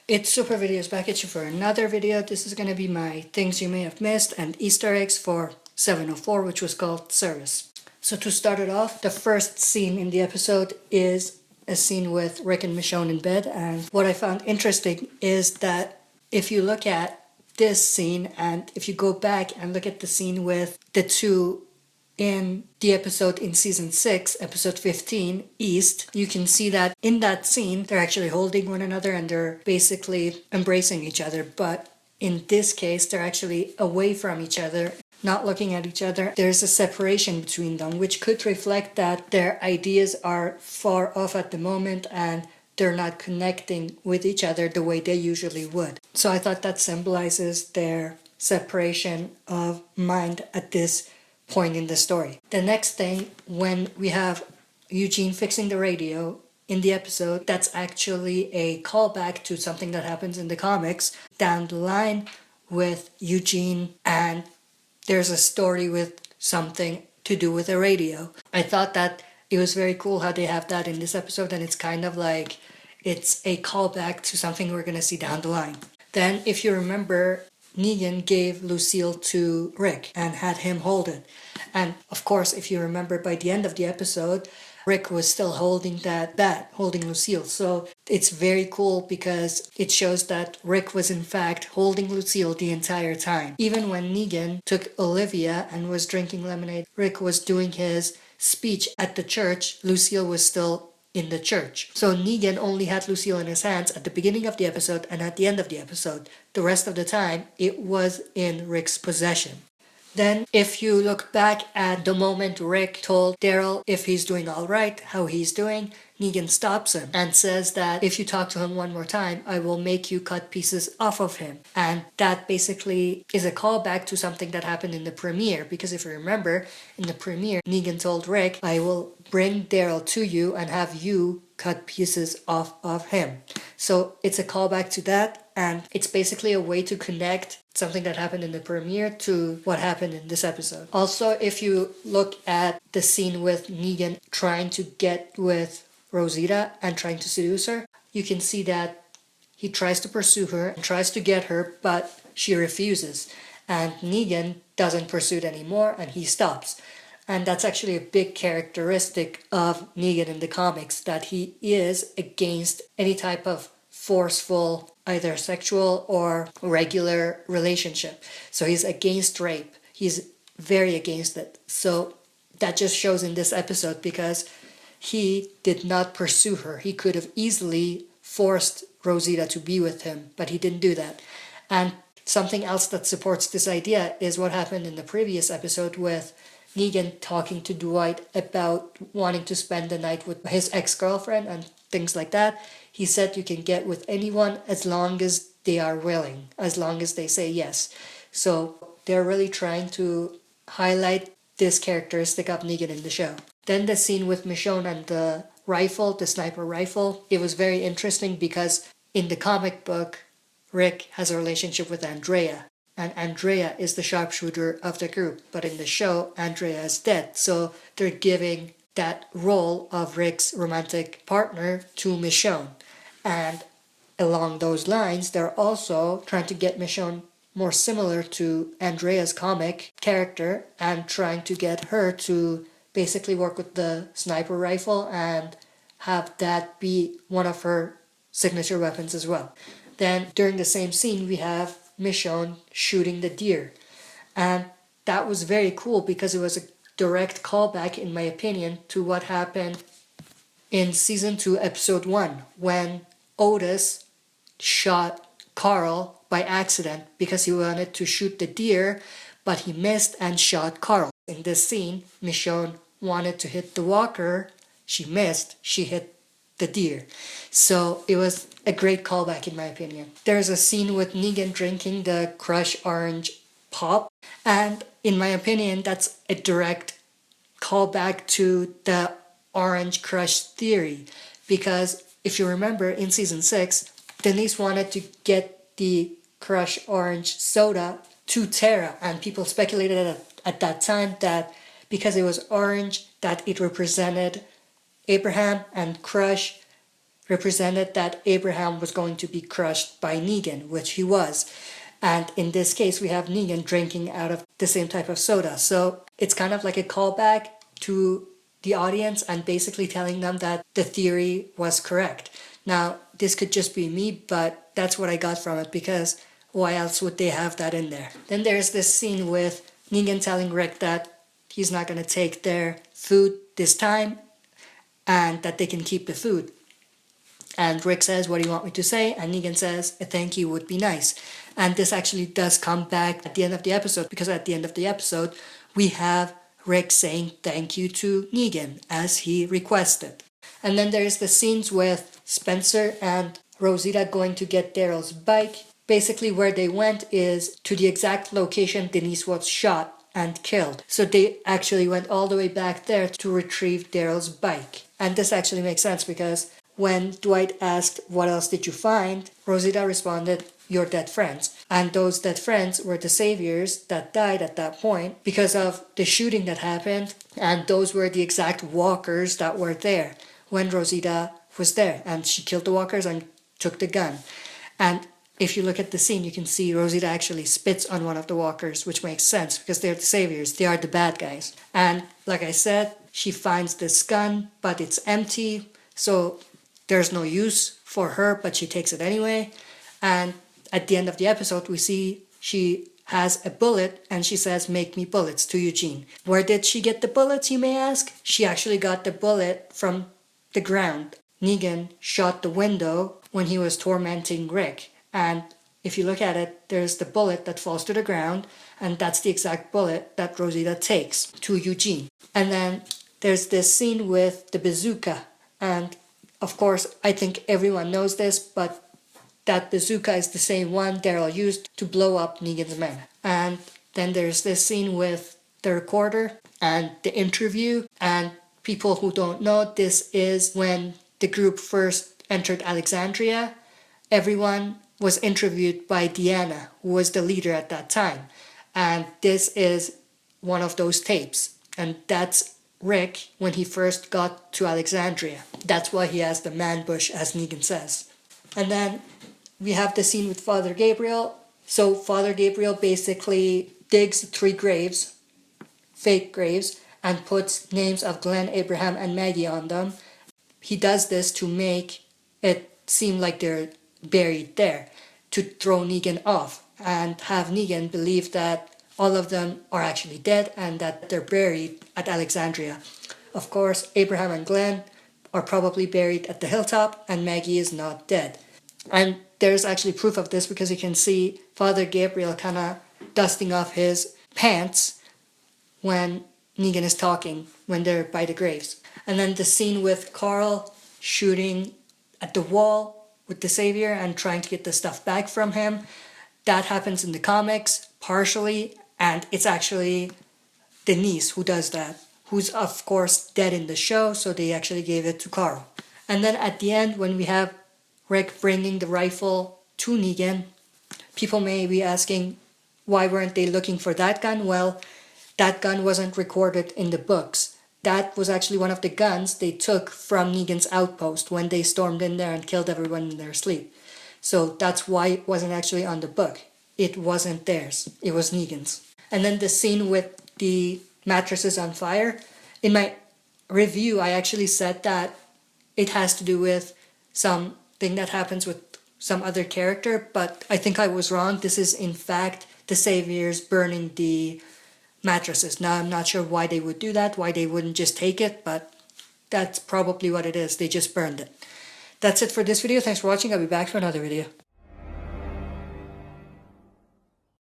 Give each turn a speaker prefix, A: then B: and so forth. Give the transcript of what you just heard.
A: It's Super Videos back at you for another video. This is going to be my things you may have missed and Easter eggs for 704, which was called Service. So to start it off, the first scene in the episode is a scene with Rick and Michonne in bed, and what I found interesting is that if you look at this scene and if you go back and look at the scene with the two in the episode in season 6, episode 15, East, you can see that in that scene they're actually holding one another and they're basically embracing each other, but in this case they're actually away from each other, not looking at each other. There's a separation between them, which could reflect that their ideas are far off at the moment and they're not connecting with each other the way they usually would. So I thought that symbolizes their separation of mind at this point in the story. The next thing, when we have Eugene fixing the radio in the episode, that's actually a callback to something that happens in the comics down the line with Eugene, and there's a story with something to do with a radio. I thought that it was very cool how they have that in this episode, and it's kind of like it's a callback to something we're going to see down the line. Then, if you remember, Negan gave Lucille to Rick and had him hold it. And of course, if you remember, by the end of the episode, Rick was still holding that bat, holding Lucille. So it's very cool because it shows that Rick was in fact holding Lucille the entire time. Even when Negan took Olivia and was drinking lemonade, Rick was doing his speech at the church, Lucille was still in the church. So Negan only had Lucille in his hands at the beginning of the episode and at the end of the episode. The rest of the time, it was in Rick's possession. Then, if you look back at the moment Rick told Daryl if he's doing alright, how he's doing, Negan stops him and says that if you talk to him one more time, I will make you cut pieces off of him. And that basically is a callback to something that happened in the premiere, because if you remember, in the premiere, Negan told Rick, I will bring Daryl to you and have you cut pieces off of him. So it's a callback to that, and it's basically a way to connect something that happened in the premiere to what happened in this episode. Also, if you look at the scene with Negan trying to get with Rosita and trying to seduce her, you can see that he tries to pursue her and tries to get her, but she refuses. And Negan doesn't pursue it anymore and he stops. And that's actually a big characteristic of Negan in the comics, that he is against any type of forceful, either sexual or regular relationship. So he's against rape. He's very against it. So that just shows in this episode because he did not pursue her. He could have easily forced Rosita to be with him, but he didn't do that. And something else that supports this idea is what happened in the previous episode with Negan talking to Dwight about wanting to spend the night with his ex-girlfriend and things like that. He said you can get with anyone as long as they are willing, as long as they say yes. So they're really trying to highlight this characteristic of Negan in the show. Then the scene with Michonne and the rifle, the sniper rifle, it was very interesting because in the comic book, Rick has a relationship with Andrea. And Andrea is the sharpshooter of the group. But in the show, Andrea is dead. So they're giving that role of Rick's romantic partner to Michonne. And along those lines, they're also trying to get Michonne more similar to Andrea's comic character and trying to get her to basically work with the sniper rifle and have that be one of her signature weapons as well. Then during the same scene, we have Michonne shooting the deer. And that was very cool because it was a direct callback, in my opinion, to what happened in season 2, episode 1, when Otis shot Carl by accident because he wanted to shoot the deer, but he missed and shot Carl. In this scene, Michonne wanted to hit the walker. She missed. She hit the deer. So it was a great callback in my opinion. There's a scene with Negan drinking the Crush Orange pop, and in my opinion that's a direct callback to the Orange Crush theory, because if you remember in season 6, Denise wanted to get the Crush Orange soda to Tara, and people speculated at that time that because it was orange that it represented Abraham, and Crush represented that Abraham was going to be crushed by Negan, which he was. And in this case, we have Negan drinking out of the same type of soda. So it's kind of like a callback to the audience and basically telling them that the theory was correct. Now, this could just be me, but that's what I got from it, because why else would they have that in there? Then there's this scene with Negan telling Rick that he's not going to take their food this time and that they can keep the food. And Rick says, what do you want me to say? And Negan says, a thank you would be nice. And this actually does come back at the end of the episode, because at the end of the episode, we have Rick saying thank you to Negan as he requested. And then there's the scenes with Spencer and Rosita going to get Daryl's bike. Basically where they went is to the exact location Denise was shot and killed. So they actually went all the way back there to retrieve Daryl's bike. And this actually makes sense, because when Dwight asked, what else did you find? Rosita responded, your dead friends. And those dead friends were the saviors that died at that point because of the shooting that happened. And those were the exact walkers that were there when Rosita was there. And she killed the walkers and took the gun. And if you look at the scene, you can see Rosita actually spits on one of the walkers, which makes sense because they're the saviors. They are the bad guys. And like I said, she finds this gun, but it's empty. So there's no use for her, but she takes it anyway. And at the end of the episode, we see she has a bullet and she says, make me bullets, to Eugene. Where did she get the bullets, you may ask? She actually got the bullet from the ground. Negan shot the window when he was tormenting Rick. And if you look at it, there's the bullet that falls to the ground, and that's the exact bullet that Rosita takes to Eugene. And then there's this scene with the bazooka. And of course, I think everyone knows this, but that bazooka is the same one Daryl used to blow up Negan's men. And then there's this scene with the recorder and the interview. And people who don't know, this is when the group first entered Alexandria. Everyone was interviewed by Deanna, who was the leader at that time. And this is one of those tapes. And that's Rick when he first got to Alexandria. That's why he has the man bush, as Negan says. And then we have the scene with Father Gabriel. So Father Gabriel basically digs 3 graves, fake graves, and puts names of Glenn, Abraham, and Maggie on them. He does this to make it seem like they're buried there, to throw Negan off and have Negan believe that all of them are actually dead and that they're buried at Alexandria. Of course, Abraham and Glenn are probably buried at the hilltop and Maggie is not dead. And there's actually proof of this because you can see Father Gabriel kind of dusting off his pants when Negan is talking, when they're by the graves. And then the scene with Carl shooting at the wall with the Savior and trying to get the stuff back from him, that happens in the comics partially, and it's actually Denise who does that, who's of course dead in the show, so they actually gave it to Carl. And then at the end, when we have Rick bringing the rifle to Negan, people may be asking, why weren't they looking for that gun? Well, that gun wasn't recorded in the books. That was actually one of the guns they took from Negan's outpost when they stormed in there and killed everyone in their sleep. So that's why it wasn't actually on the book. It wasn't theirs. It was Negan's. And then the scene with the mattresses on fire. In my review, I actually said that it has to do with something that happens with some other character, but I think I was wrong. This is in fact the Saviors burning the mattresses. Now I'm not sure why they would do that, why they wouldn't just take it, but that's probably what it is. They just burned it. That's it for this video. Thanks for watching. I'll be back for another video.